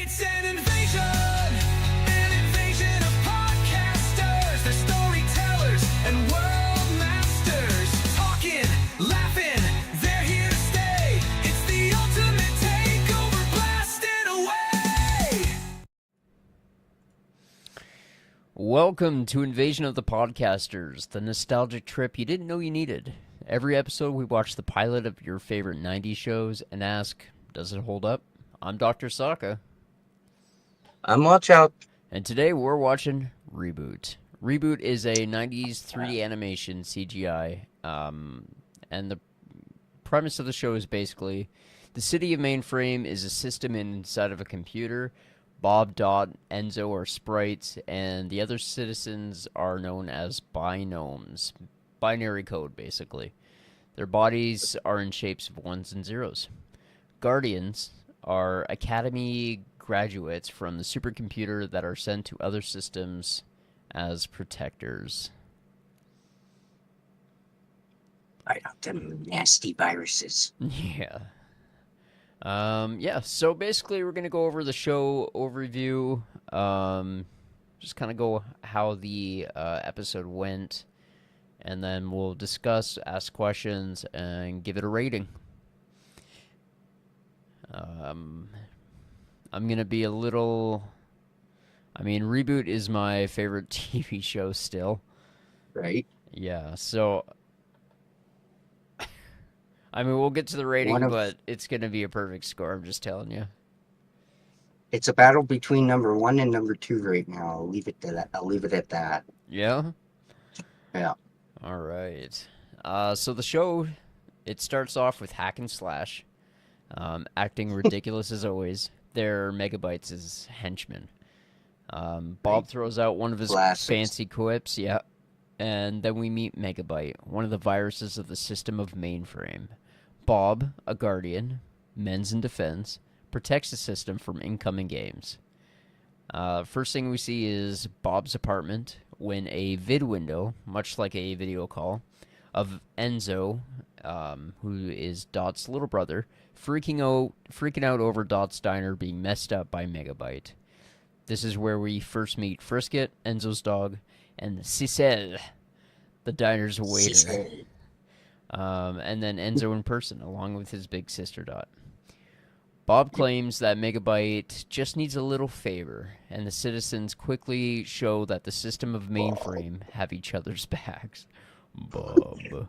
It's an invasion of podcasters. They're storytellers and world masters. Talking, laughing, they're here to stay. It's the ultimate takeover, blasting away. Welcome to Invasion of the Podcasters, the nostalgic trip you didn't know you needed. Every episode we watch the pilot of your favorite 90s shows and ask, does it hold up? I'm Dr. Sokka. I'm Watch Out. And today we're watching ReBoot. ReBoot is a 90s 3D animation CGI. And the premise of the show is basically the city of Mainframe is a system inside of a computer. Bob, Dot, Enzo are sprites, and the other citizens are known as binomes. Binary code, basically. Their bodies are in shapes of ones and zeros. Guardians are Academy graduates from the supercomputer that are sent to other systems as protectors. Fight out them nasty viruses. Yeah. So basically we're going to go over the show overview, just kind of go how the episode went, and then we'll discuss, ask questions, and give it a rating. I'm going to be a little... ReBoot is my favorite TV show still. Right? Yeah, so... we'll get to the rating, but it's going to be a perfect score, I'm just telling you. It's a battle between number 1 and number 2 right now. I'll leave it to that. I'll leave it at that. Yeah? Yeah. All right. So the show, it starts off with Hack and Slash, acting ridiculous as always. They're Megabytes' henchmen. Bob throws out one of his fancy quips, yeah. And then we meet Megabyte, one of the viruses of the system of Mainframe. Bob, a guardian, mends in defense, protects the system from incoming games. First thing we see is Bob's apartment when a vid window, much like a video call, of Enzo, who is Dot's little brother, freaking out over Dot's diner being messed up by Megabyte. This is where we first meet Frisket, Enzo's dog, and Cicel, the diner's waiter. And then Enzo in person, along with his big sister Dot. Bob claims that Megabyte just needs a little favor, and the citizens quickly show that the system of Mainframe have each other's backs. Bob,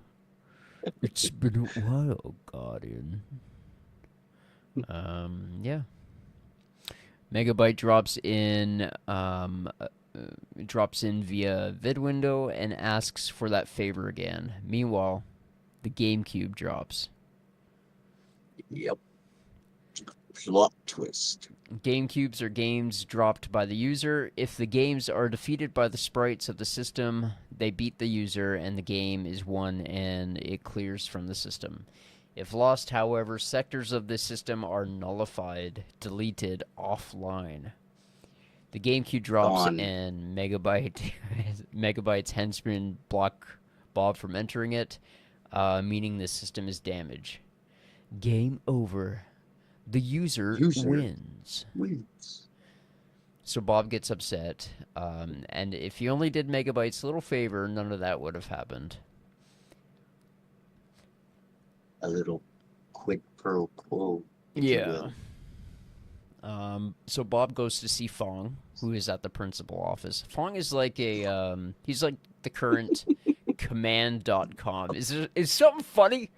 it's been a while, Guardian. Yeah. Megabyte drops in via vid window and asks for that favor again. Meanwhile, the GameCube drops. Yep. Plot twist. GameCubes are games dropped by the user. If the games are defeated by the sprites of the system, they beat the user and the game is won and it clears from the system. If lost, however, sectors of the system are nullified, deleted, offline. The GameCube drops and Megabyte's henchmen block Bob from entering it, meaning the system is damaged. Game over. The user wins. So Bob gets upset, and if he only did Megabyte's little favor, none of that would have happened. A little quid pro quo. Yeah. So Bob goes to see Fong, who is at the principal office. Fong is like he's like the current command.com. Is something funny?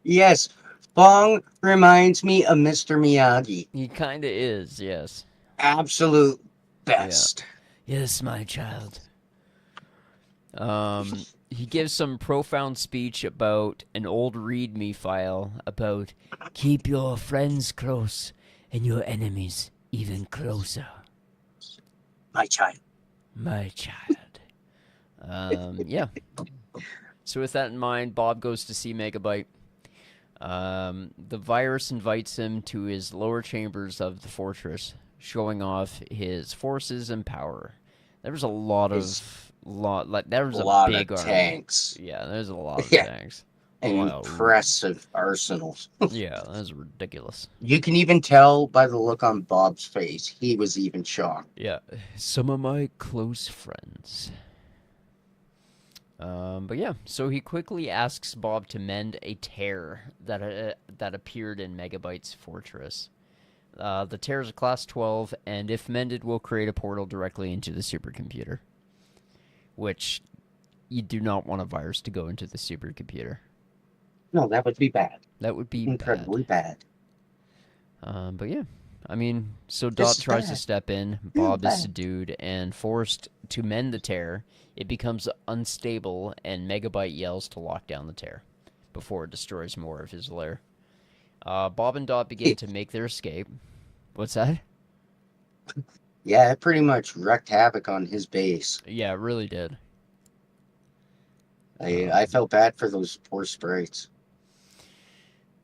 Yes. Fong reminds me of Mr. Miyagi. He kind of is, yes. Absolute best. Yeah. Yes, my child. He gives some profound speech about an old README file about keep your friends close and your enemies even closer. My child. My child. Yeah. So with that in mind, Bob goes to see Megabyte. The virus invites him to his lower chambers of the fortress, showing off his forces and power. There was a big of army. tanks. Yeah, there's a lot of tanks. an Wow. impressive arsenal. Yeah, that's ridiculous. You can even tell by the look on Bob's face. He was even shocked. Yeah, some of my close friends. But yeah, so he quickly asks Bob to mend a tear that appeared in Megabyte's fortress. The tear is a class 12, and if mended, will create a portal directly into the supercomputer. Which you do not want a virus to go into the supercomputer. No, that would be bad. That would be Incredibly bad. But yeah, I mean, so This Dot is tries to bad. step in. Real Bob is bad. subdued and forced to mend the tear. It becomes unstable, and Megabyte yells to lock down the tear before it destroys more of his lair. Bob and Dot begin to make their escape. What's that? Yeah, it pretty much wreaked havoc on his base. Yeah, it really did. I felt bad for those poor sprites.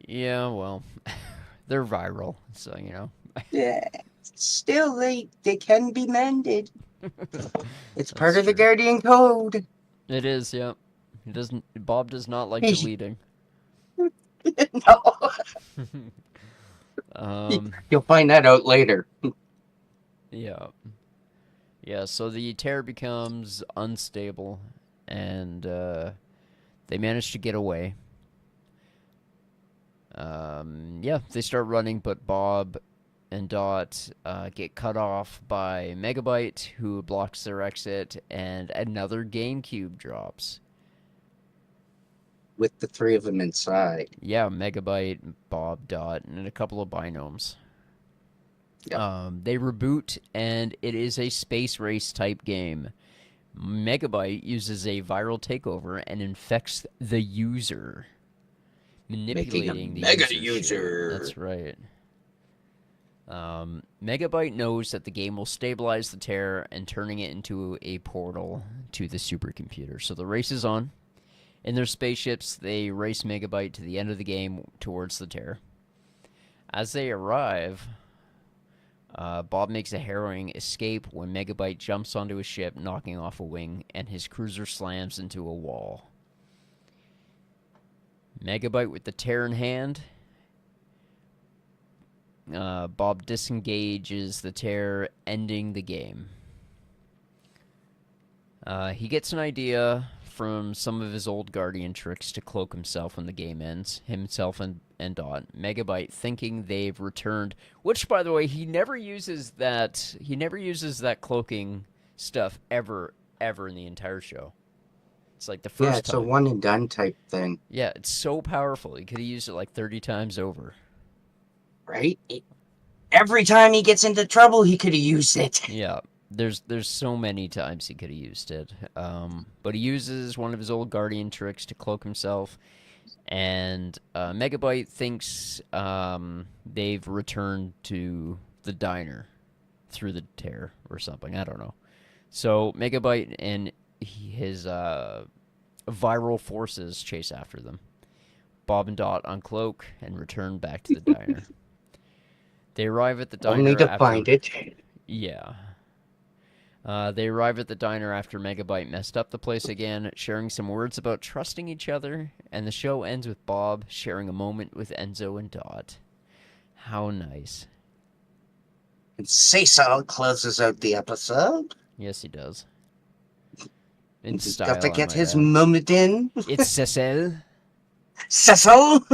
Yeah, well, they're viral, so you know. Yeah, still, they can be mended. It's part That's of the true. Guardian Code. It is, yeah. He doesn't. Bob does not like He- deleting. No, Um, you'll find that out later. yeah. Yeah, so the tear becomes unstable, and they manage to get away. Yeah, they start running, but Bob and Dot get cut off by Megabyte, who blocks their exit, and another GameCube drops. With the three of them inside. Yeah, Megabyte, Bob, Dot, and a couple of binomes. Yep. They reboot, and it is a space race type game. Megabyte uses a viral takeover and infects the user, manipulating the mega user. user. That's right. Megabyte knows that the game will stabilize the tear and turning it into a portal to the supercomputer. So the race is on. In their spaceships, they race Megabyte to the end of the game towards the tear. As they arrive, Bob makes a harrowing escape when Megabyte jumps onto a ship, knocking off a wing, and his cruiser slams into a wall. Megabyte with the tear in hand. Bob disengages the tear, ending the game. He gets an idea from some of his old Guardian tricks to cloak himself when the game ends. Himself and Dot. Megabyte thinking they've returned, which, by the way, he never uses that. He never uses that cloaking stuff ever in the entire show. It's like the first Yeah, it's time. a one and done type thing, Yeah, it's so powerful. He could have used it like 30 times over. right? Every time he gets into trouble, he could have used it. Yeah, there's so many times he could have used it. But he uses one of his old Guardian tricks to cloak himself, and Megabyte thinks they've returned to the diner through the tear or something. I don't know. So Megabyte and his viral forces chase after them. Bob and Dot uncloak and return back to the diner. They arrive at the diner Only to after... find it. Yeah. They arrive at the diner after Megabyte messed up the place again, sharing some words about trusting each other, and the show ends with Bob sharing a moment with Enzo and Dot. How nice. And Cecil closes out the episode. Yes, he does. In He's style, got to I get might his add. moment in. It's Cecil. Cecil!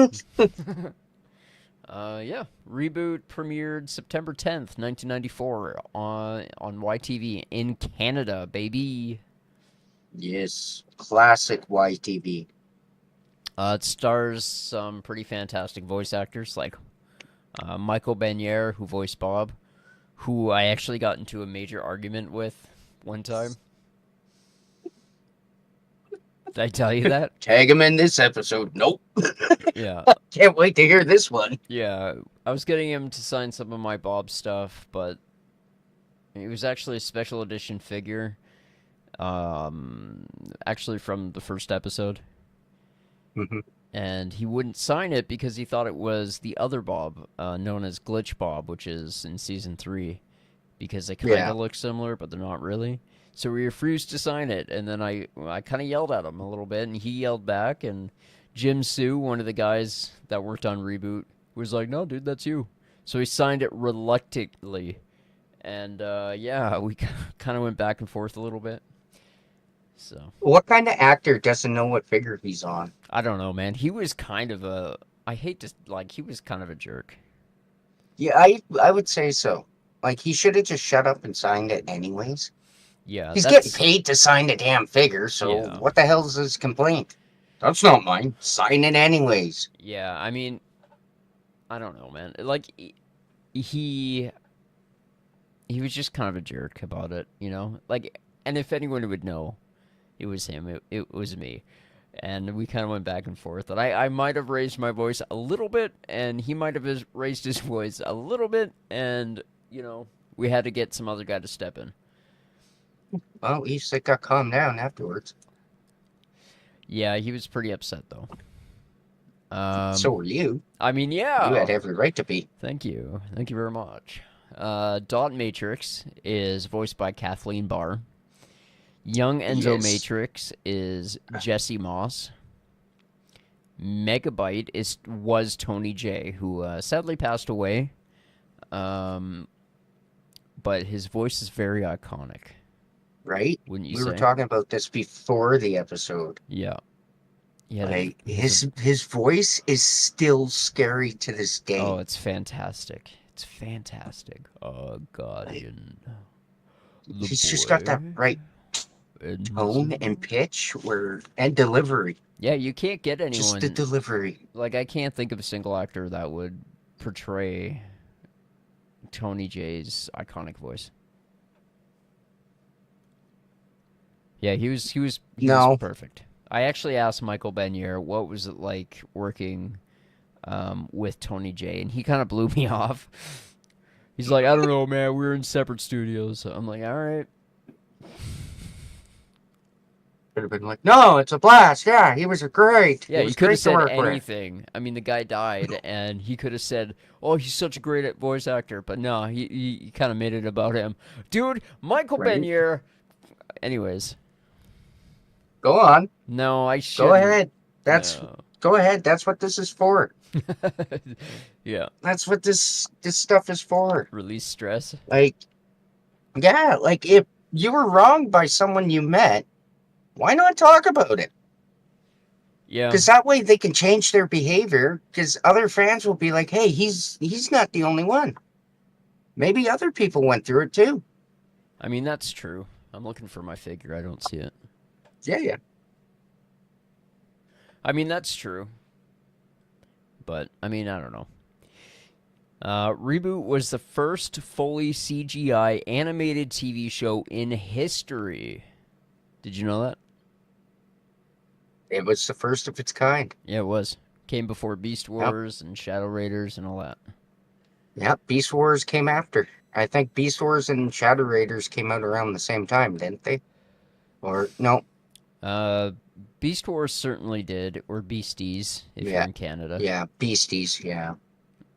Yeah. ReBoot premiered September 10th, 1994 on YTV in Canada, baby. Yes, classic YTV. It stars some pretty fantastic voice actors like Michael Benier, who voiced Bob, who I actually got into a major argument with one time. Did I tell you that? Tag him in this episode. Nope. Yeah. Can't wait to hear this one. Yeah. I was getting him to sign some of my Bob stuff, but it was actually a special edition figure. Actually from the first episode. Mhm. And he wouldn't sign it because he thought it was the other Bob, known as Glitch Bob, which is in season 3, because they kind of Yeah. look similar, but they're not really. So he refused to sign it, and then I kind of yelled at him a little bit, and he yelled back, and Jim Sue, one of the guys that worked on ReBoot, was like, "No, dude, that's you." So he signed it reluctantly, and yeah, we kind of went back and forth a little bit. So What kind of actor doesn't know what figure he's on? I don't know, man. He was kind of a. I hate to like. He was kind of a jerk. Yeah, I would say so. Like, he should have just shut up and signed it anyways. Yeah, He's getting that's paid to sign the damn figure, so yeah, what the hell is his complaint? That's not mine. Sign it anyways. yeah. I mean, I don't know, man. Like he he was just kind of a jerk about it, you know. Like, and if anyone would know, it was him. It was me. And we kind of went back and forth. And I might have raised my voice a little bit, and he might have raised his voice a little bit, and, you know, we had to get some other guy to step in. Well, at least it got calmed down afterwards. Yeah, he was pretty upset, though. So were you. I mean, yeah. You had every right to be. Thank you. Thank you very much. Dot Matrix is voiced by Kathleen Barr. Young Enzo Yes. Matrix is Jesse Moss. Megabyte was Tony J, who sadly passed away. But his voice is very iconic, Right? wouldn't you We say? were talking about this before the episode. Yeah. Yeah. Like, his voice is still scary to this day. Oh, it's fantastic. It's fantastic. Guardian. The He's just got that boy. right tone and pitch and delivery. Yeah, you can't get anyone. Just the delivery. Like, I can't think of a single actor that would portray Tony J's iconic voice. Yeah, he was No. perfect. I actually asked Michael Benier what was it like working with Tony J, and he kind of blew me off. He's like, I don't know, man. We were in separate studios. So I'm like, all right. Could have been like, no, it's a blast. Yeah, he was great. Yeah, He you was could great have to said work with. anything. I mean, the guy died, and he could have said, "Oh, he's such a great voice actor," but no, he kind of made it about him, dude. Michael Right. Benier. Anyways, Go on. no, I Go shouldn't. ahead. No. Go ahead. That's what this is for. Yeah, That's what this stuff is for. release stress. Like, yeah, like if you were wronged by someone you met, why not talk about it? Yeah, Because that way they can change their behavior. Because other fans will be like, "Hey, he's not the only one. Maybe other people went through it too." I mean that's true. I'm looking for my figure. I don't see it. Yeah. I mean that's true. But I mean I don't know. ReBoot was the first fully CGI animated TV show in history. Did you know that? It was the first of its kind. Yeah, it was. Came before Beast Wars and Shadow Raiders and all that. Yep, Beast Wars came after. I think Beast Wars and Shadow Raiders came out around the same time, didn't they? Or no? Beast Wars certainly did, or Beasties if you're Yeah. in Canada. Yeah, Beasties. Yeah.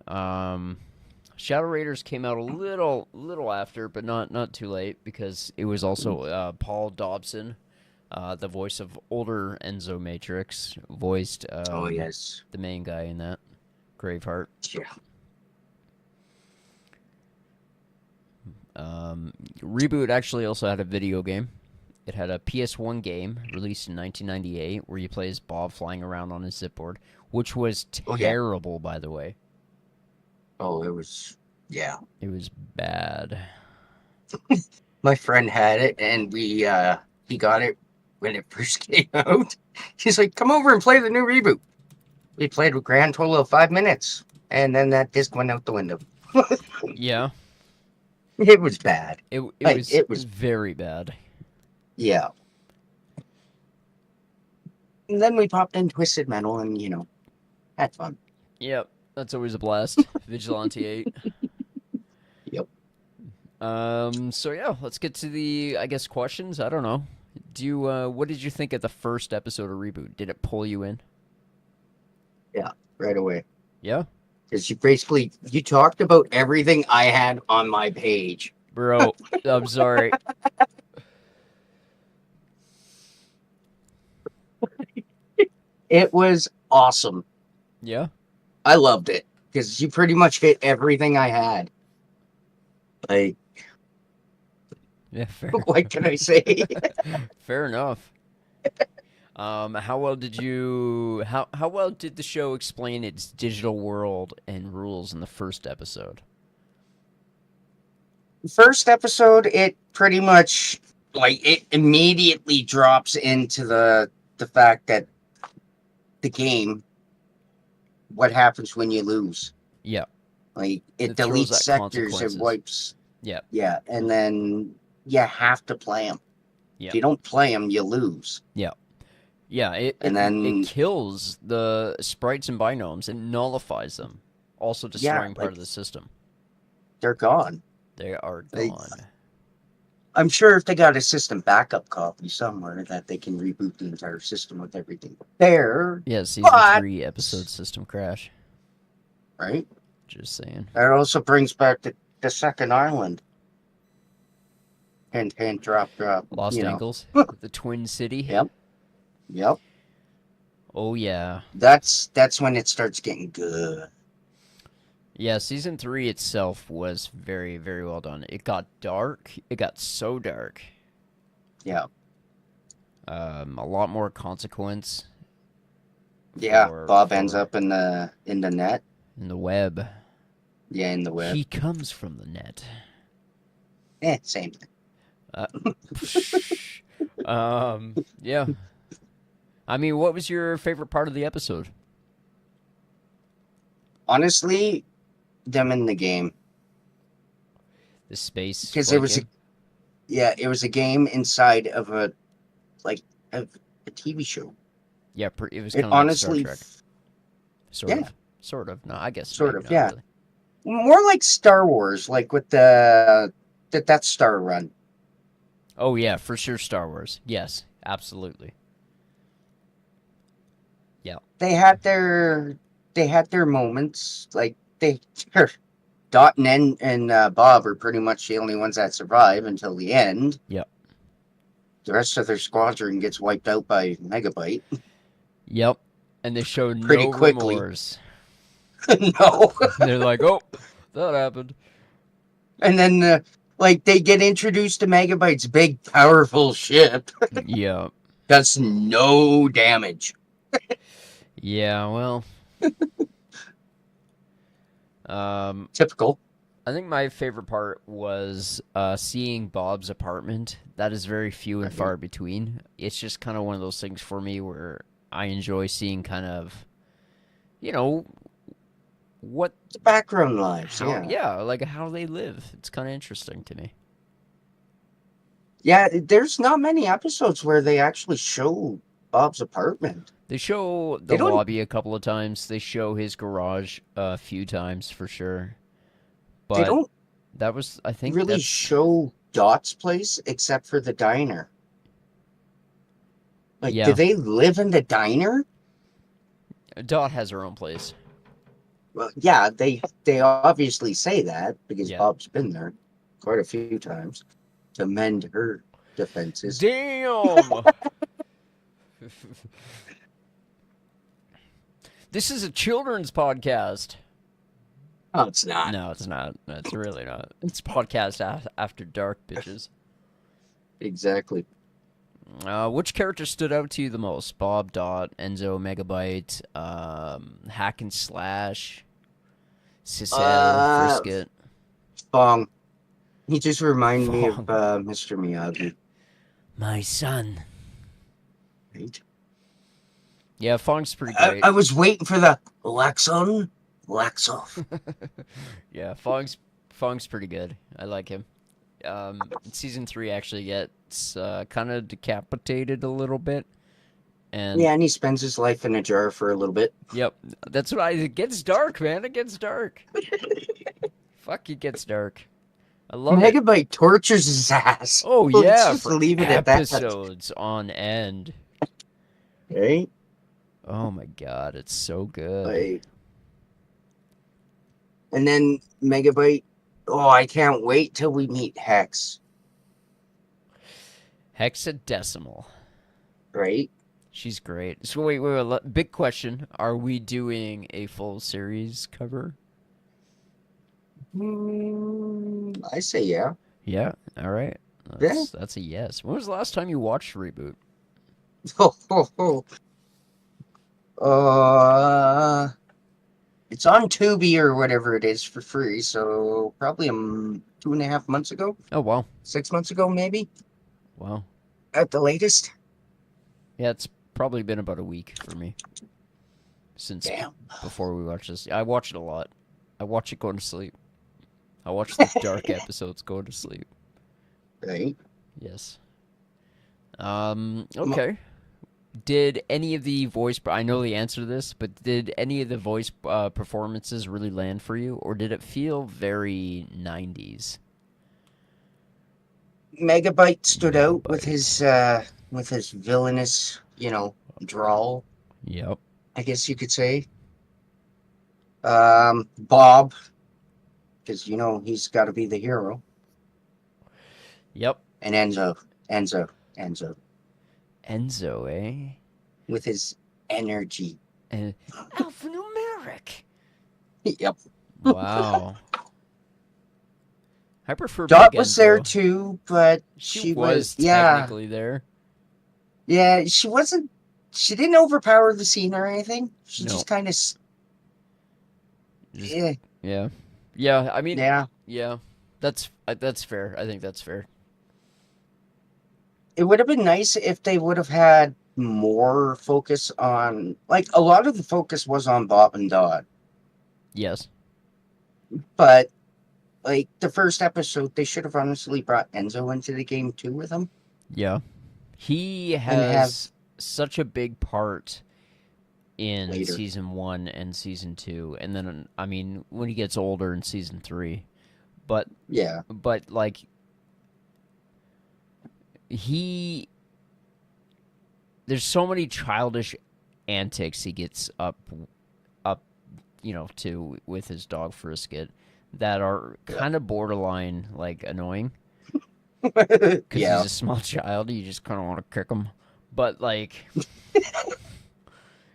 Shadow Raiders came out a little after, but not too late because it was also Paul Dobson, the voice of older Enzo Matrix, voiced Oh yes. the main guy in that, Graveheart. Yeah. ReBoot actually also had a video game. It had a PS1 game released in 1998 where you play as Bob flying around on his zipboard, which was Oh, yeah. terrible, by the way. Oh, it was. Yeah. It was bad. My friend had it, and he got it when it first came out. He's like, "Come over and play the new reboot." We played a grand total of 5 minutes, and then that disc went out the window. Yeah, It was bad. it Like, was it was- very bad. Yeah. And then we popped in Twisted Metal, and had fun. Yep, that's always a blast. Vigilante 8. Yep. So yeah, let's get to the questions. I don't know. What did you think of the first episode of ReBoot? Did it pull you in? Right away. Yeah, Because you talked about everything I had on my page. bro. I'm sorry. It was awesome. Yeah. I loved it because you pretty much hit everything I had. Like, Yeah, fair. what can I say? Fair enough. How well did how well did the show explain its digital world and rules in the first episode? First episode, it pretty much it immediately drops into the fact that the game, what happens when you lose. Yeah. Like it It throws deletes out sectors, it consequences. wipes. Yeah. Yeah, and then you have to play them. Yeah. If you don't play them, you lose. Yeah. Yeah, And it then kills the sprites and binomes. It nullifies them, also destroying part of the system. they're gone. They are They- gone. I'm sure if they got a system backup copy somewhere that they can reboot the entire system with everything there, Yeah, season but- 3 episode system crash. right? Just saying. That also brings back the second island. Hint, hint, drop, drop. Lost you know. Ankles, the Twin City. Yep. Yep. Oh yeah. That's when it starts getting good. Yeah, season 3 itself was very, very well done. It got dark. It got so dark. Yeah. A lot more consequence. Yeah. for- Bob ends for- up in the net. in the web. Yeah, in the web. He comes from the net. Same thing. Yeah. I mean, what was your favorite part of the episode? Honestly, them in the game. The space. Because flight it was game? it was a game inside of a TV show. Yeah, it was It kind of like honestly Star Trek. Sort yeah. of. Sort of. No, I guess. Sort maybe of, not yeah. really. more like Star Wars, like with the Death Star run. Oh yeah, for sure. Star Wars. Yes, absolutely. They had their moments. Like Dot and Bob are pretty much the only ones that survive until the end. Yep. The rest of their squadron gets wiped out by Megabyte. Yep. And they showed Pretty no quickly. remorse. No. They're like, oh, that happened. And then they get introduced to Megabyte's big, powerful ship. Yeah. Does no damage. Yeah. Well. Typical. I think my favorite part was seeing Bob's apartment. That is very few and far between. It's just kind of one of those things for me where I enjoy seeing kind of, what The background lives. yeah, like how they live. It's kind of interesting to me. Yeah, there's not many episodes where they actually show Bob's apartment. They show They the don't- lobby a couple of times. They show his garage a few times for sure. But They don't that was, I think, really that's- show Dot's place except for the diner. Like, Yeah. do they live in the diner? Dot has her own place. Well, yeah, they obviously say that because Yeah. Bob's been there quite a few times to mend her defenses. Damn. This is a children's podcast. Oh, it's not. No, it's not. It's really not. It's podcast after dark, bitches. Exactly. Which character stood out to you the most? Bob, Dot, Enzo, Megabyte, Hack and Slash, Cicero, Frisket. Bong. He just reminded me of Fong. Mr. Miyagi. My son. Right? Yeah, Fong's pretty great. I was waiting for the Laxon. Laxoff. Yeah, Fong's pretty good. I like him. Season 3 actually gets kind of decapitated a little bit. And Yeah, and he spends his life in a jar for a little bit. Yep, that's what it gets dark, man. It gets dark. Fuck, it gets dark. I love it. Megabyte tortures his ass. Oh Let's yeah, just for leave it at that. episodes on end. Right? Oh my god, it's so good. Like, and then Megabyte. Oh, I can't wait till we meet Hex. Hexadecimal. Right? She's great. So wait. Big question: are we doing a full series cover? I say yeah. Yeah. All right. Yeah. That's a yes. When was the last time you watched ReBoot? Uh, it's on Tubi or whatever it is for free. So probably 2.5 months ago, Oh wow, 6 months ago, maybe wow. at the latest. Yeah, it's probably been about a week for me since Damn. before we watched this. I watch it a lot. I watch it going to sleep. I watch the dark episodes going to sleep. Right. Yes. Okay. Did any of the voice? I know the answer to this, but did any of the voice performances really land for you, or did it feel very '90s? Megabyte stood out Megabyte. with his villainous, drawl, Yep. I guess you could say. Bob, because he's got to be the hero, Yep. and Enzo, Enzo, eh? with his energy. And alphanumeric. Yep. Wow. I prefer Big Dot was there Enzo. too, but She she was was, yeah, technically there. yeah. She wasn't. She didn't overpower the scene or anything. She No. just kind of, Just yeah, yeah. Yeah, I mean, yeah. yeah. That's fair. I think that's fair. It would have been nice if they would have had more focus on, like, a lot of the focus was on Bob and Dot, Yes. but like the first episode, they should have honestly brought Enzo into the game too with them Yeah. He and have has such a big part in later. season 1 and season 2, and then I mean when he gets older in season 3. But Yeah, like he there's so many childish antics he gets up to with his dog Frisket that are yeah, kind of borderline like annoying because he's yeah, a small child. You just kind of want to kick him, but like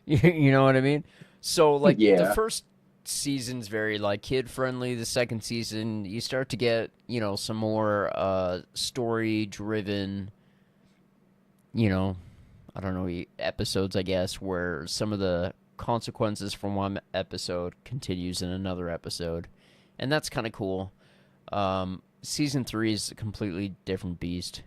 you know what I mean. So like the yeah. first season's very like kid friendly. The second season you start to get some more story driven. I don't know, episodes, I guess, where some of the consequences from one episode continues in another episode, and that's kind of cool. Season 3 is a completely different beast.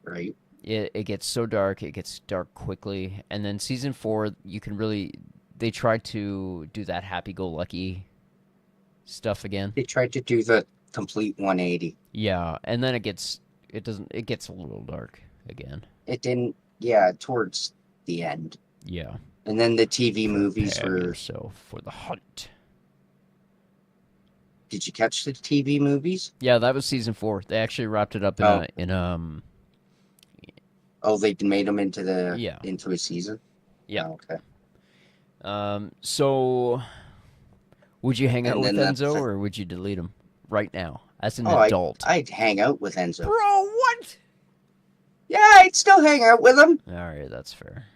Right. It gets so dark, it gets dark quickly, and then season 4, you can really they try to do that happy-go-lucky stuff again. They tried to do the complete 180. Yeah, and then it gets a little dark again. It didn't. Yeah, towards the end, Yeah. and then the TV movies Prepare were. yourself for the hunt. Did you catch the TV movies? Yeah, that was season 4. They actually wrapped it up in Oh, oh, they made them yeah. into a season. Yeah. Oh, okay. So would you hang out And with then Enzo or would you delete him right now as an oh, adult? I'd hang out with Enzo. Bro, what? Yeah, I'd still hang out with him All right, that's fair.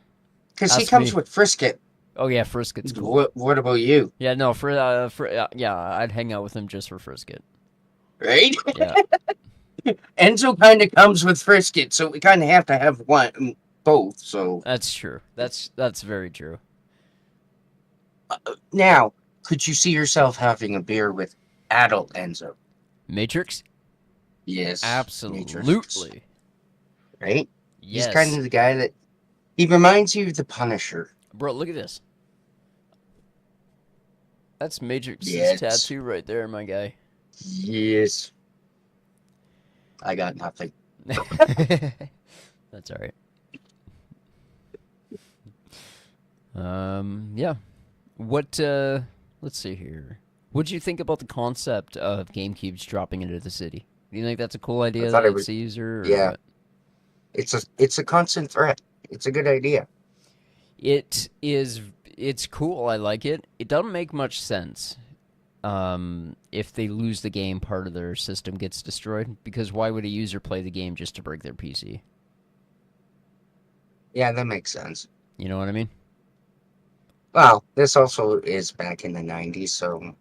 because he That's comes me. with Frisket. Oh yeah, Frisket's cool. What about you? Yeah, no, yeah, I'd hang out with him just for Frisket. Right? Yeah. Enzo kind of comes with Frisket, so we kind of have to have both. So That's true. That's very true. now, could you see yourself having a beer with adult Enzo? Matrix? Yes, Matrix. Absolutely. Right? Yes. He's kind of the guy that he reminds you of the Punisher. Bro, look at this. That's Matrix's Yes. tattoo right there, my guy. Yes. I got nothing. That's all right. Yeah. What let's see here. What'd you think about the concept of GameCubes dropping into the city? Do you think that's a cool idea thought that it it's was- a user or yeah. what? It's a constant threat. It's a good idea. It's cool, I like it. It doesn't make much sense. If they lose the game, part of their system gets destroyed. Because why would a user play the game just to break their PC? Yeah, that makes sense. You know what I mean? Well, this also is back in the 90s, so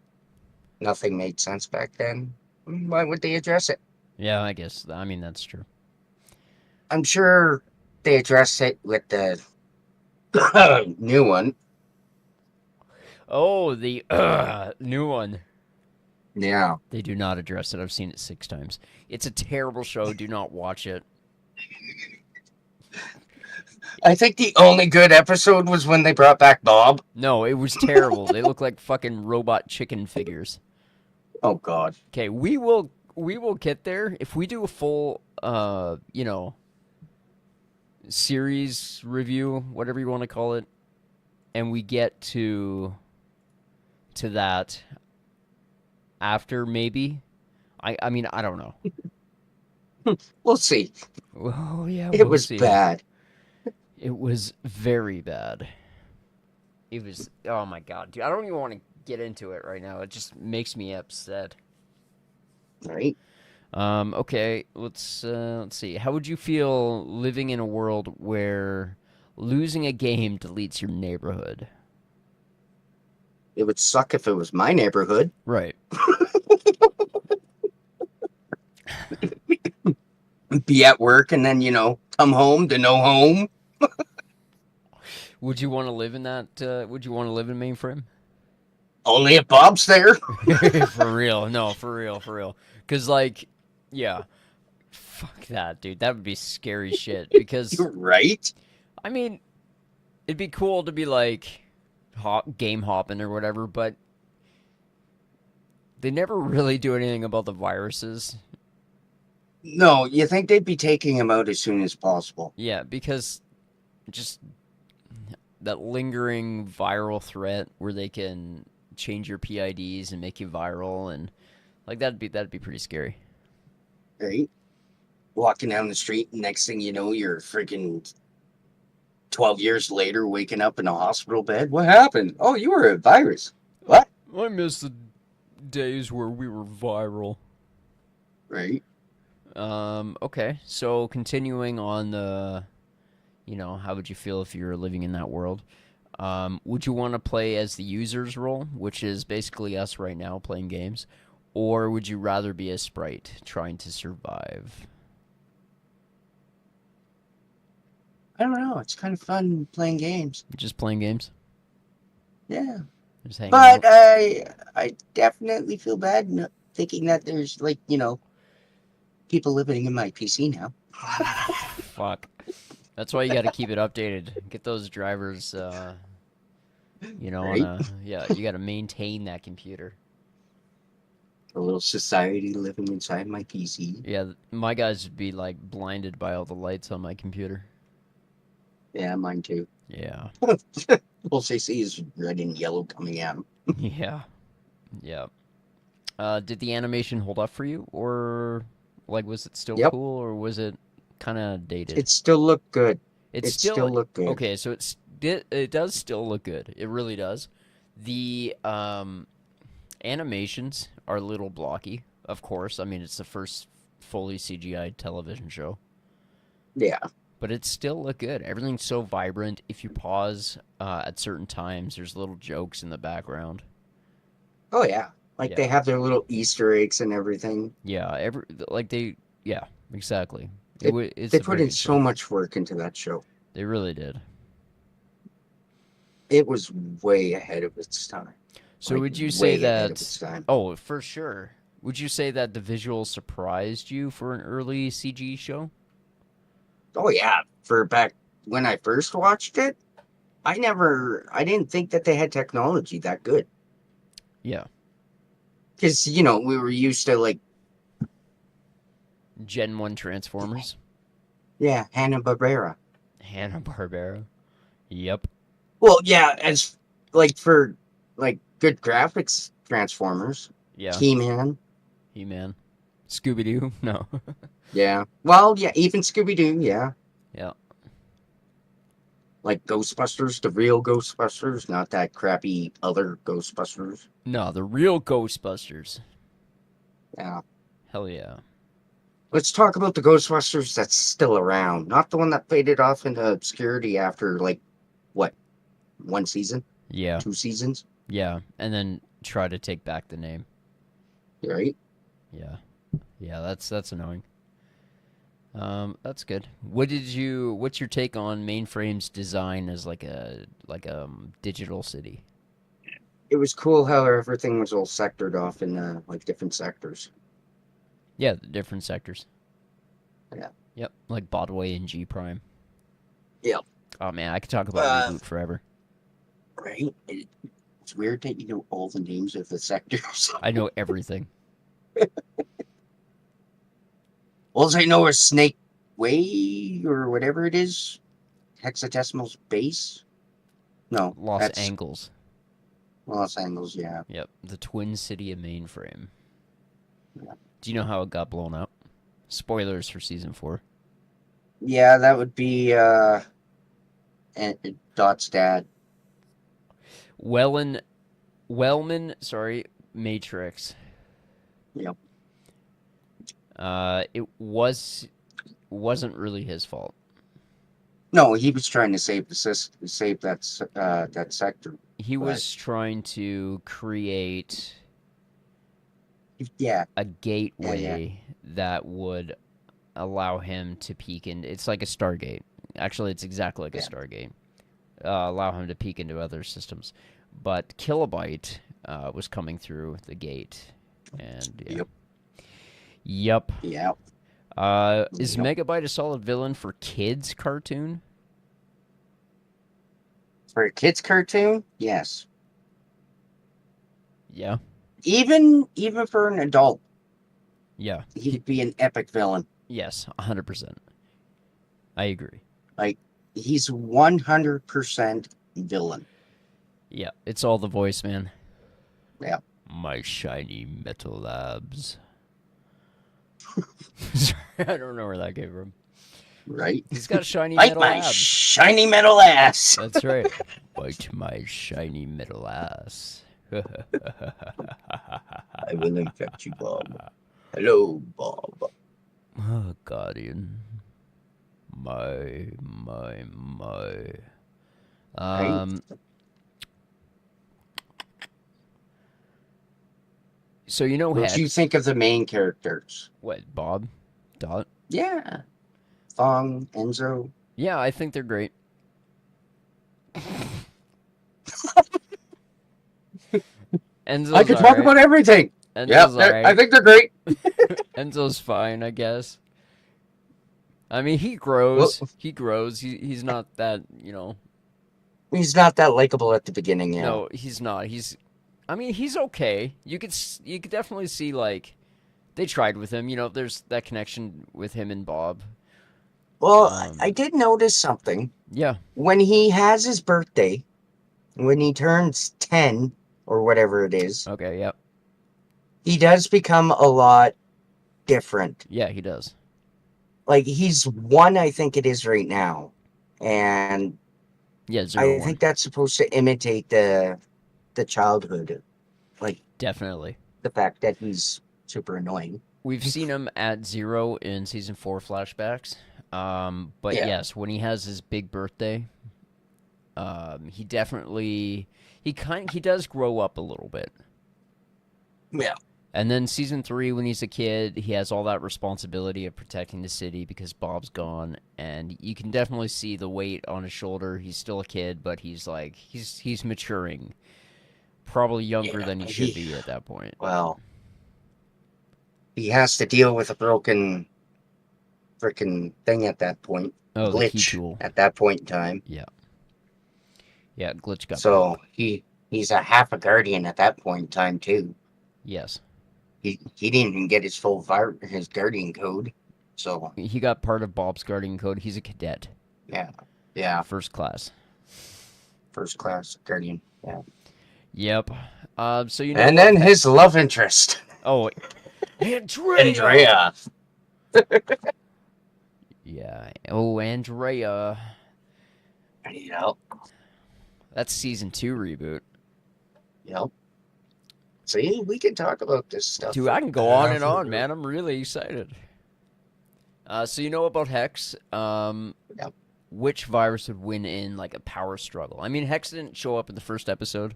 nothing made sense back then. Why would they address it? Yeah, I guess. I mean, that's true. I'm sure they addressed it with the new one. Oh, the new one. Yeah. They do not address it. I've seen it 6 times. It's a terrible show. Do not watch it. I think the only good episode was when they brought back Bob. No, it was terrible. They look like fucking robot chicken figures. Oh, God. Okay, we will get there if we do a full series review, whatever you want to call it, and we get to that after maybe. I mean, I don't know. We'll see. Oh yeah, It we'll was see. bad. It was very bad. It was, oh my god, dude. I don't even want to get into it right now. It just makes me upset. Right? Okay, let's see. How would you feel living in a world where losing a game deletes your neighborhood? It would suck if it was my neighborhood. Right. Be at work and then, come home to no home. Would you want to live in that? Would you want to live in Mainframe? Only if Bob's there. For real. No, for real, for real. Because, like, yeah. Fuck that, dude. That would be scary shit. Because, You're right. I mean, it'd be cool to be, like, game hopping or whatever, but they never really do anything about the viruses. No, you think they'd be taking him out as soon as possible. Yeah, because just that lingering viral threat where they can change your PIDs and make you viral, and like that'd be pretty scary. Right? Walking down the street, and next thing you know, you're freaking 12 years later waking up in a hospital bed. What happened? Oh, you were a virus. What? I miss the days where we were viral. Right? Okay, so continuing on the, how would you feel if you were living in that world? Would you want to play as the user's role, which is basically us right now playing games, or would you rather be a sprite trying to survive? I don't know. It's kind of fun playing games. Just playing games? Yeah. Just hanging But out? I definitely feel bad thinking that there's, people living in my PC now. Fuck. That's why you got to keep it updated. Get those drivers, Right? you got to maintain that computer. A little society living inside my PC. Yeah, my guys would be like blinded by all the lights on my computer. Yeah, mine too. Yeah. Well, CC is red and yellow coming at 'em. Yeah. Yeah. Did the animation hold up for you, or like was it still Yep. cool, or was it kind of dated? It still looked good. It's It still looked good. okay. So it does still look good. It really does. The animations are a little blocky, of course. I mean, it's the first fully CGI television show, Yeah. but it still look good. Everything's so vibrant. If you pause at certain times, there's little jokes in the background. Oh, yeah. Like Yeah. they have their little Easter eggs and everything. Yeah, yeah, exactly. They, It's they a put very in good so show. much work into that show. They really did. It was way ahead of its time. So Like, would you way say ahead of that? its time. Oh, for sure. Would you say that the visuals surprised you for an early CG show? Oh, yeah. For back when I first watched it, I didn't think that they had technology that good. Yeah. Because, we were used to, like, Gen 1 Transformers. yeah, Hanna-Barbera. Hanna-Barbera. Yep. Well, yeah, as, like, for, like, good graphics Transformers. Yeah. He-Man. He-Man. Scooby-Doo. No. Yeah. Well, yeah, even Scooby-Doo, yeah. Yeah. Like Ghostbusters, the real Ghostbusters, not that crappy other Ghostbusters. No, the real Ghostbusters. Yeah. Hell yeah. Let's talk about the Ghostbusters that's still around, not the one that faded off into obscurity after like what, one season, Yeah, 2 seasons, yeah, and then try to take back the name. right? Yeah, yeah, that's annoying. That's good. What's your take on Mainframe's design as like a digital city? It was cool how everything was all sectored off in like different sectors. Yeah, the different sectors. Yeah. Yep, like Bodway and G Prime. Yep. Oh man, I could talk about Uh, Reboot forever. right. It's weird that you know all the names of the sectors. I know everything. All I know is Snake Way or whatever it is. Hexadecimal base. No, Los that's Angeles. Los Angeles. Yeah. Yep, the Twin City of Mainframe. Yeah. Do you know how it got blown up? Spoilers for season 4. Yeah, that would be Dot's dad. Wellman, sorry, Matrix. Yep. Wasn't really his fault. No, he was trying to save save that sector. He But- was trying to create Yeah. a gateway that would allow him to peek in. It's like a Stargate. Actually, it's exactly like a Yeah. Stargate. Allow him to peek into other systems. But Kilobyte was coming through the gate, and yeah. Yep. Yeah. Is Yep. Megabyte a solid villain for kids cartoon? For a kids cartoon, yes. Yeah. Even for an adult, Yeah. he'd be an epic villain. Yes, 100%. I agree. He's 100% villain. Yeah, it's all the voice, man. Yeah. My shiny metal labs. Sorry, I don't know where that came from. Right? He's got shiny Bite metal my labs. shiny metal ass. That's right. Bite my shiny metal ass. I will infect you, Bob. Hello, Bob. Oh, Guardian. My. So you know What Hex. do you think of the main characters? What, Bob? Dot? Yeah. Fong, Enzo. Yeah, I think they're great. Enzo's I could talk alright. about everything. Enzo's Yeah, alright. I think they're great. Enzo's fine, I guess. I mean, he grows. He grows. He's not that, He's not that likable at the beginning, yeah. No, he's not. I mean, he's okay. You could definitely see, like, they tried with him. There's that connection with him and Bob. Well, I did notice something. Yeah. When he has his birthday, when he turns 10 or whatever it is, Okay, yep. he does become a lot different. Yeah, he does. Like, he's 1, I think it is right now. And Yeah, I think that's supposed to imitate the childhood. Like, definitely. the fact that he's super annoying. We've seen him at 0 in season 4 flashbacks. But Yeah. yes, when he has his big birthday, he definitely he does grow up a little bit. Yeah. And then season 3, when he's a kid, he has all that responsibility of protecting the city because Bob's gone, and you can definitely see the weight on his shoulder. He's still a kid, but he's maturing, probably younger than he should be at that point. Well, he has to deal with a broken freaking thing at that point. Oh, the key Glitch tool. at that point in time. Yeah, glitch got So broke. he's a half a guardian at that point in time too. Yes. He didn't even get his full his guardian code. So He got part of Bob's guardian code. He's a cadet. yeah, First class. first class guardian. Yeah. Yep. So And then his love interest, Oh, Andrea. Andrea. Yeah. Oh, Andrea. Yep. That's season 2 reboot. Yep. See, we can talk about this stuff. Dude, I can go on and on, man. I'm really excited. So you know about Hex. Yep. Which virus would win in like a power struggle? I mean, Hex didn't show up in the first episode,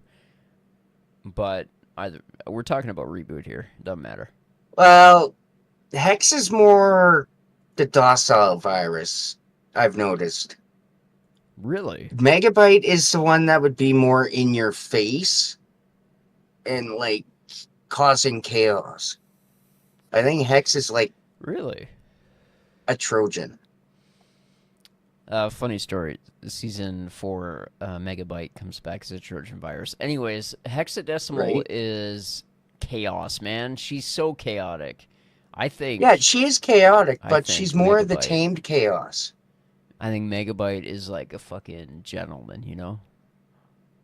but either we're talking about reboot here. Doesn't matter. Well, Hex is more the docile virus, I've noticed. Really? Megabyte is the one that would be more in your face and like causing chaos. I think Hex is like Really? a Trojan. Funny story. Season 4, Megabyte comes back as a Trojan virus. Anyways, Hexadecimal Right. is chaos, man. She's so chaotic. I think. Yeah, she is chaotic, I but think she's more the Megabyte. tamed chaos. I think Megabyte is like a fucking gentleman, you know?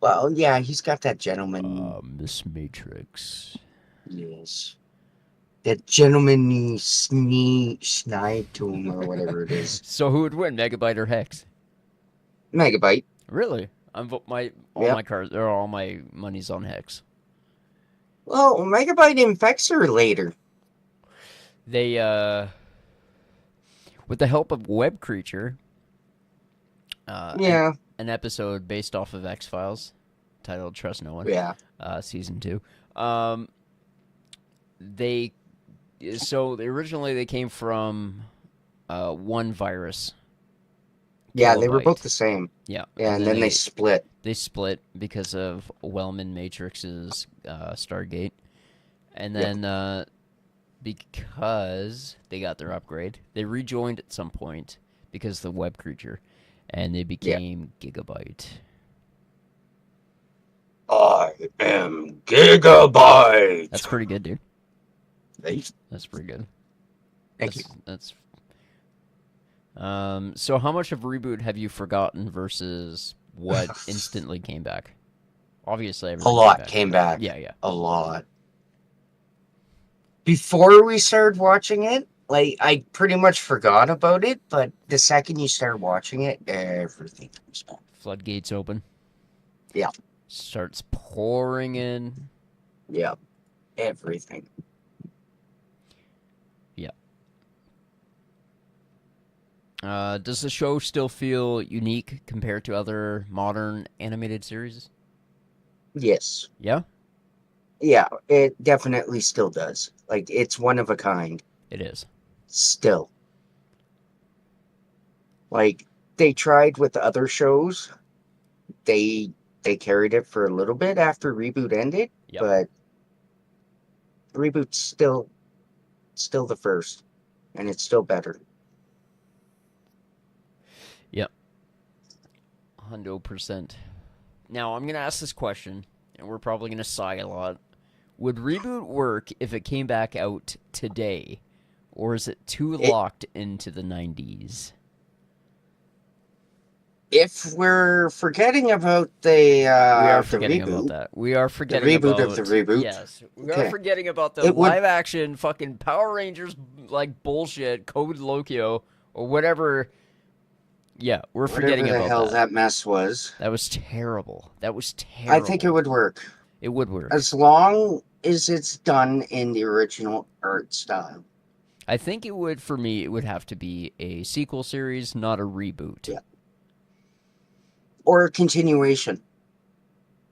Well, yeah, he's got that gentleman. Miss Matrix. Yes. That gentlemanly snide to him or whatever it is. So who would win, Megabyte or Hex? Megabyte. Really? I'm all Yep. my cards or all my money's on Hex. Well, Megabyte infects her later. They with the help of Web Creature, Yeah. an episode based off of X-Files titled Trust No One, Yeah. season 2. Originally they came from one virus. Yeah, they were Kilobyte. both the same. Yeah. Yeah, and then they split. They split because of Wellman Matrix's Stargate. And then because they got their upgrade, they rejoined at some point because of the web creature, and they became Gigabyte. I am Gigabyte. That's pretty good, dude. Thanks. That's pretty good. Thank you. That's so how much of Reboot have you forgotten versus what instantly came back? Obviously, A everything lot came back. Yeah. A lot. Before we started watching it, like, I pretty much forgot about it, but the second you start watching it, everything comes back. Floodgates open. Yeah. Starts pouring in. Yeah. Everything. Does the show still feel unique compared to other modern animated series? Yes. Yeah, Yeah, it definitely still does. Like, it's one of a kind. it is. Still. Like, they tried with other shows. They carried it for a little bit after Reboot ended, Yep. but Reboot's still the first, and it's still better. 100%. Now, I'm going to ask this question, and we're probably going to sigh a lot. Would Reboot work if it came back out today, or is it too locked into the 90s? If we're forgetting about the We are the forgetting reboot, about that. We are forgetting reboot about of the reboot? Yes, we Okay. are forgetting about the It would- live-action fucking Power Rangers like bullshit, Code Lyoko or whatever. Yeah, we're forgetting whatever the about hell that. that mess was, That was terrible. That was terrible. I think it would work. It would work. As long as it's done in the original art style. I think it would, for me, it would have to be a sequel series, not a reboot. Yeah. Or a continuation.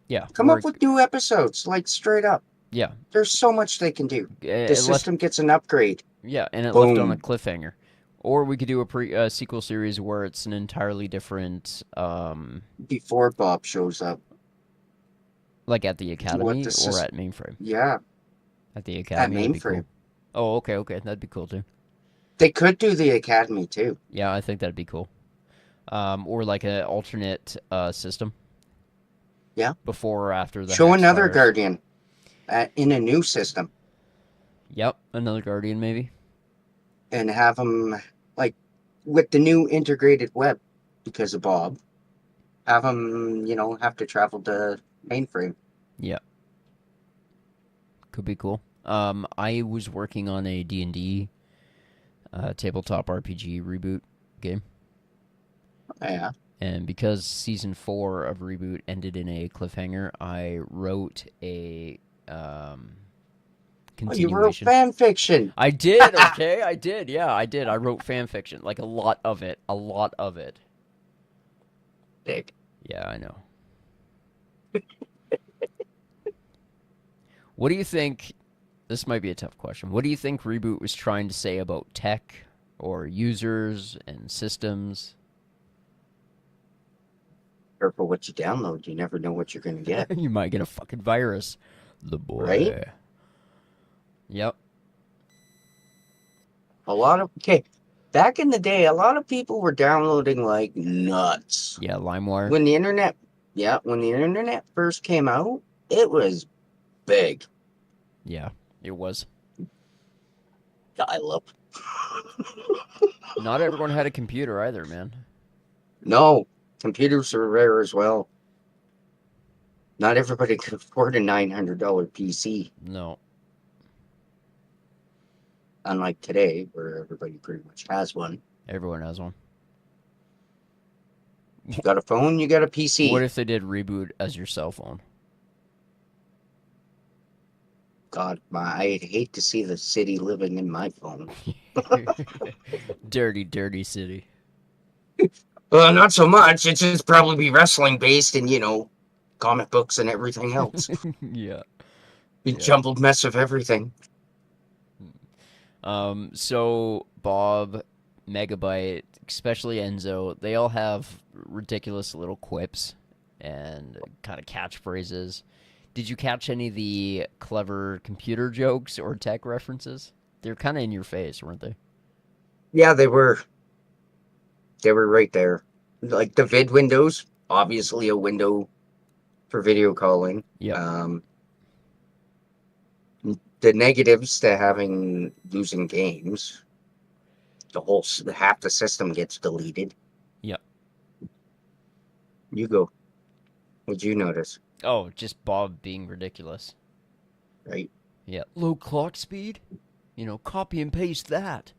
Yeah. Come up with new episodes, like straight up. Yeah. There's so much they can do. The It system gets an upgrade. Yeah, and it left on a Boom. cliffhanger. Or we could do a sequel series where it's an entirely different, Before Bob shows up. like at the academy the or at Mainframe. Yeah, At the academy, that'd be cool. Mainframe. Oh, okay, that'd be cool too. They could do the Academy too. Yeah, I think that'd be cool. Or like an alternate system. Yeah. Before or after the Show Hex another virus. Guardian in a new system Yep, another Guardian maybe. and have them like with the new integrated web because of Bob. Have them, have to travel to Mainframe. Yeah. Could be cool. I was working on a D&D tabletop RPG reboot game. Yeah. And because season 4 of Reboot ended in a cliffhanger, I wrote a Oh, you wrote continuation. fan fiction. I did, okay? I did, yeah, I did. I wrote fan fiction. Like, a lot of it. A lot of it. Dick. Yeah, I know. What do you think? This might be a tough question. What do you think ReBoot was trying to say about tech or users and systems? Careful what you download. You never know what you're going to get. You might get a fucking virus. The boy. Right? Yep. Okay, back in the day, a lot of people were downloading like nuts. Yeah, LimeWire. When the internet first came out, it was big. Yeah, it was. Dial-up. Not everyone had a computer either, man. No, computers were rare as well. Not everybody could afford a $900 PC, No. unlike today, where everybody pretty much has one. Everyone has one. You got a phone, you got a PC. What if they did ReBoot as your cell phone? God, I'd hate to see the city living in my phone. Dirty, dirty city. Well, not so much. It'd just probably be wrestling based and, comic books and everything else. Yeah. A jumbled mess of everything. So Bob, Megabyte, especially Enzo, they all have ridiculous little quips and kind of catchphrases. Did you catch any of the clever computer jokes or tech references? They're kind of in your face, weren't they? Yeah, they were. They were right there. Like the vid windows, obviously a window for video calling. Yeah. The negatives to losing games. Half the system gets deleted. Yep. You go. What'd you notice? Oh, just Bob being ridiculous. Right? Yeah. Low clock speed? Copy and paste that.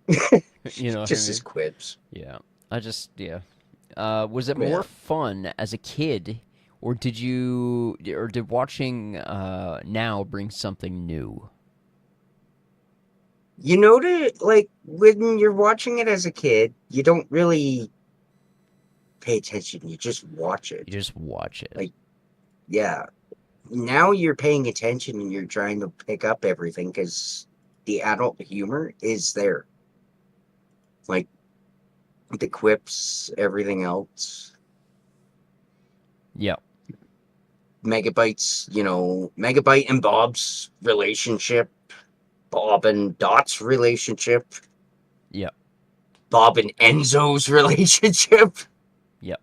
You know what I Just mean? as quips. Yeah. Was it more fun as a kid, or did watching now bring something new? You notice, like, when you're watching it as a kid, you don't really pay attention. You just watch it. You just watch it. Like, yeah. Now you're paying attention and you're trying to pick up everything because the adult humor is there. Like, the quips, everything else. Yeah. Megabyte's, Megabyte and Bob's relationship. Bob and Dot's relationship. Yeah. Bob and Enzo's relationship. Yep.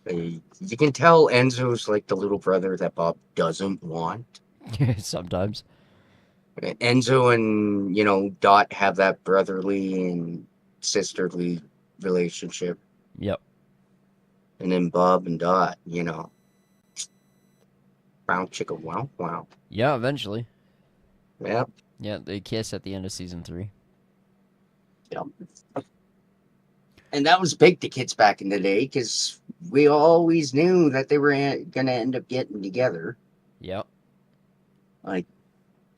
You can tell Enzo's like the little brother that Bob doesn't want. Sometimes. Enzo and, Dot have that brotherly and sisterly relationship. Yep. And then Bob and Dot, Brown chicken, wow, wow. Yeah, eventually. Yep. Yeah, they kiss at the end of season 3. Yep. And that was big to kids back in the day because we always knew that they were going to end up getting together. Yep. Like,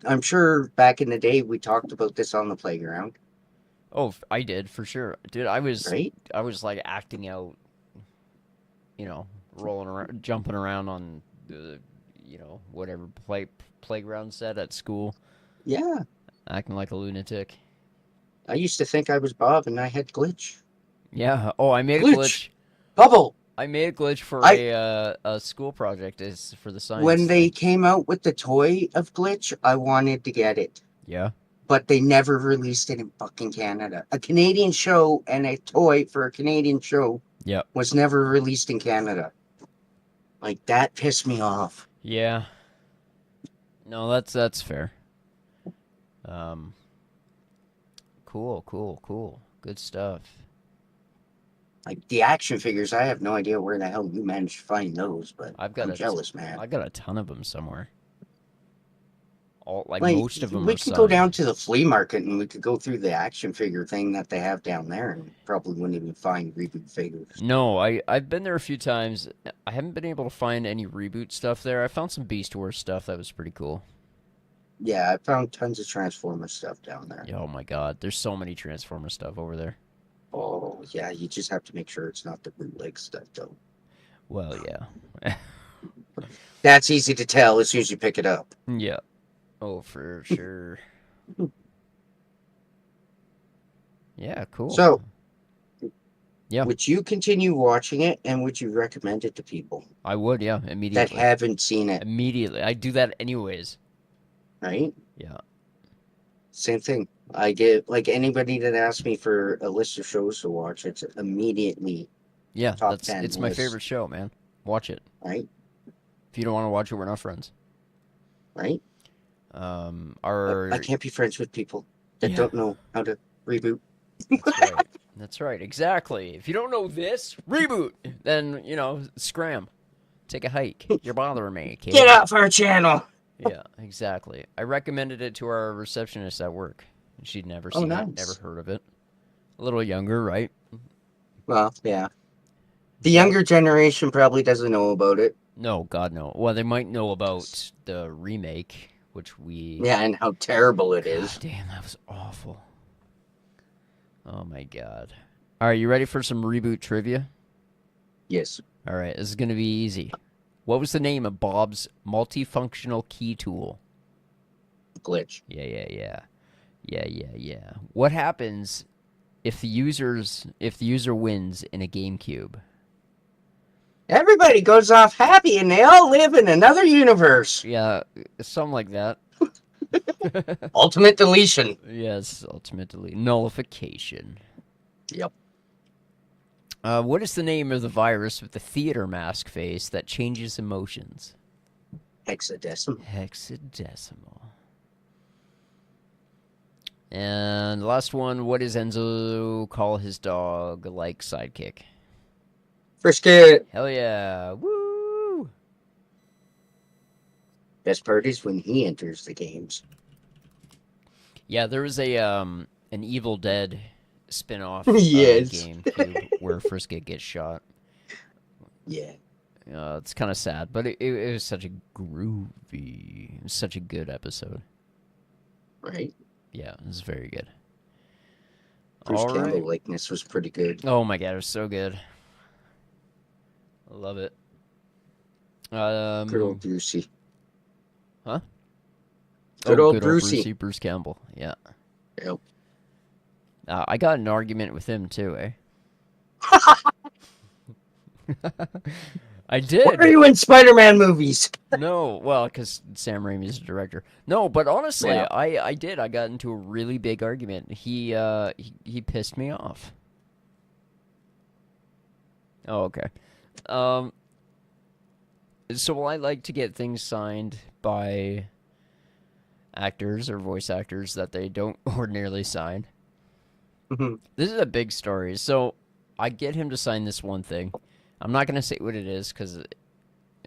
I'm sure back in the day we talked about this on the playground. Oh, I did for sure, dude. I was Right? like acting out, rolling around, jumping around on the, whatever playground set at school, Yeah. acting like a lunatic. I used to think I was Bob and I had glitch. Yeah. Oh, I made a Glitch. glitch. Bubble. I made a glitch for a school project. Is for the science. When they thing. came out with the toy of glitch, I wanted to get it. Yeah. But they never released it in fucking Canada. A Canadian show and a toy for a Canadian show Yep. was never released in Canada. Like, that pissed me off. Yeah. No, that's fair. Cool. Good stuff. Like, the action figures, I have no idea where the hell you managed to find those, but I'm jealous, man. I got a ton of them somewhere. Like, Most of them we are could go signed. down to the flea market and we could go through the action figure thing that they have down there and probably wouldn't even find ReBoot figures. No, I've been there a few times. I haven't been able to find any ReBoot stuff there. I found some Beast Wars stuff that was pretty cool. Yeah, I found tons of Transformer stuff down there. Yeah, oh my god, there's so many Transformer stuff over there. Oh, yeah, you just have to make sure it's not the bootleg stuff, though. Well, yeah. That's easy to tell as soon as you pick it up. Yeah. Oh, for sure. Yeah, cool. So, Yeah. would you continue watching it, and would you recommend it to people I would, yeah, that immediately. haven't seen it, Immediately. I do that anyways. right? Yeah. Same thing. I get, like, anybody that asks me for a list of shows to watch, it's immediately Yeah, top 10 it's my list, favorite show, man. Watch it. right? If you don't want to watch it, we're not friends. Right? Our I can't be friends with people that Yeah. don't know how to reboot. That's right. That's right. Exactly. If you don't know this, reboot. Then, scram. Take a hike. You're bothering me, kid. Get off our channel! Yeah, exactly. I recommended it to our receptionist at work. She'd never Oh, seen nice. it, never heard of it. A little younger, right? Well, yeah. The younger generation probably doesn't know about it. No, God, no. Well, they might know about the remake, which we... Yeah, and how terrible it God is. damn, that was awful. Oh, my God. All right, you ready for some reboot trivia? Yes. All right, this is going to be easy. What was the name of Bob's multifunctional key tool? Glitch. Yeah. What happens if the user wins in a GameCube? Everybody goes off happy and they all live in another universe. Yeah, something like that. Ultimate deletion. Yes, ultimately nullification. Yep. What is the name of the virus with the theater mask face that changes emotions? Hexadecimal. Hexadecimal. And the last one, what does Enzo call his dog like sidekick? Frisket. Hell yeah. Woo! Best part is when he enters the games. Yeah, there was an Evil Dead spin-off Yes. GameCube where Frisket gets shot. Yeah. It's kind of sad, but it was such a groovy, it was such a good episode. Right? Yeah, it was very good. Bruce All Campbell right. likeness was pretty good. Oh my god, it was so good. I love it. Good old Brucey. Huh? Good Oh, old good Brucey. Bruce Campbell. Yeah. Yep. I got an argument with him too, eh? I did. Why are you in Spider-Man movies? No, well, because Sam Raimi's the director. No, but honestly, Yeah. I did. I got into a really big argument. He pissed me off. Oh, okay. So I like to get things signed by actors or voice actors that they don't ordinarily sign. Mhm. This is a big story. So I get him to sign this one thing. I'm not gonna say what it is because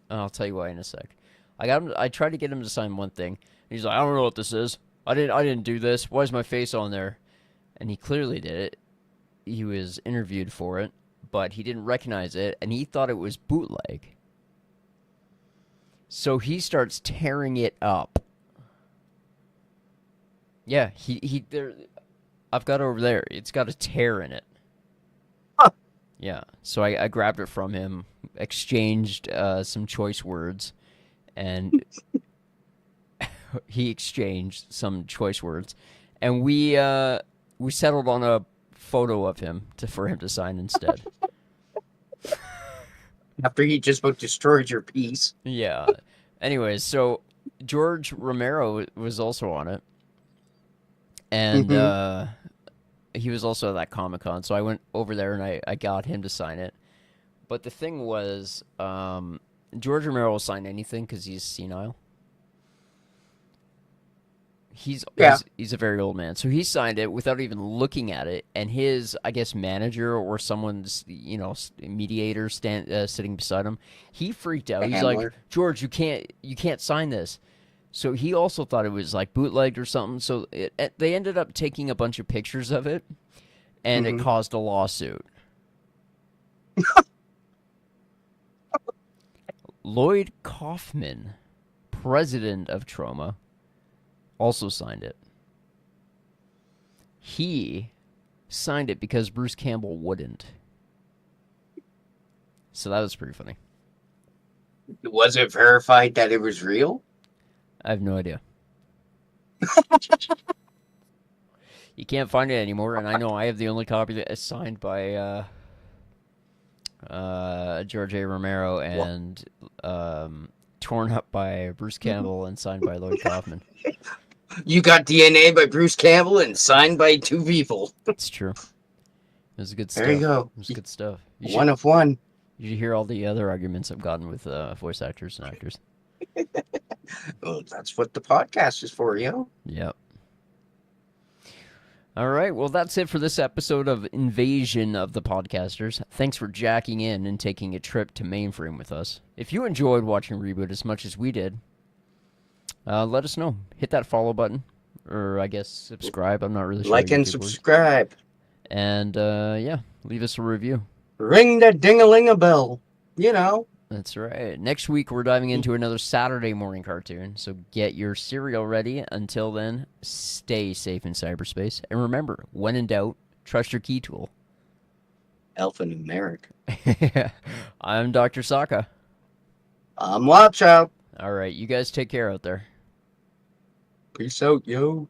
I'll tell you why in a sec. I tried to get him to sign one thing. He's like, I don't know what this is. I didn't do this. Why is my face on there? And he clearly did it. He was interviewed for it, but he didn't recognize it, and he thought it was bootleg. So he starts tearing it up. Yeah, he there. I've got it over there. It's got a tear in it. Huh. Yeah, so I grabbed it from him, exchanged some choice words, and he exchanged some choice words, and we settled on a photo of him for him to sign instead. After he just about destroyed your piece. Yeah. Anyways, so George Romero was also on it, and he was also at that Comic-Con, so I went over there and I got him to sign it. But the thing was, George Romero will sign anything because he's senile. He's a very old man, so he signed it without even looking at it. And his, I guess, manager or someone's, mediator sitting beside him, he freaked out. A He's handler. like, George, you can't sign this. So he also thought it was like bootlegged or something. So they ended up taking a bunch of pictures of it, and it caused a lawsuit. Lloyd Kaufman, president of Troma, also signed it. He signed it because Bruce Campbell wouldn't. So that was pretty funny. Was it verified that it was real? I have no idea. You can't find it anymore, and I know I have the only copy that is signed by George A. Romero and torn up by Bruce Campbell and signed by Lloyd Kaufman. You got DNA by Bruce Campbell and signed by 2 people. It's true. It was good stuff. There you go. It was good stuff. One of one. You should hear all the other arguments I've gotten with voice actors and actors. Well, that's what the podcast is for, yo. Yep. All right, well, that's it for this episode of Invasion of the Podcasters. Thanks for jacking in and taking a trip to Mainframe with us. If you enjoyed watching ReBoot as much as we did, let us know. Hit that follow button, or I guess subscribe. I'm not really sure. Like and subscribe. And, yeah, leave us a review. Ring the ding-a-ling-a-bell. You know. That's right. Next week, we're diving into another Saturday morning cartoon, so get your cereal ready. Until then, stay safe in cyberspace. And remember, when in doubt, trust your key tool. Alphanumeric. I'm Dr. Saka. I'm Lopchow. All right, you guys take care out there. Peace out, yo.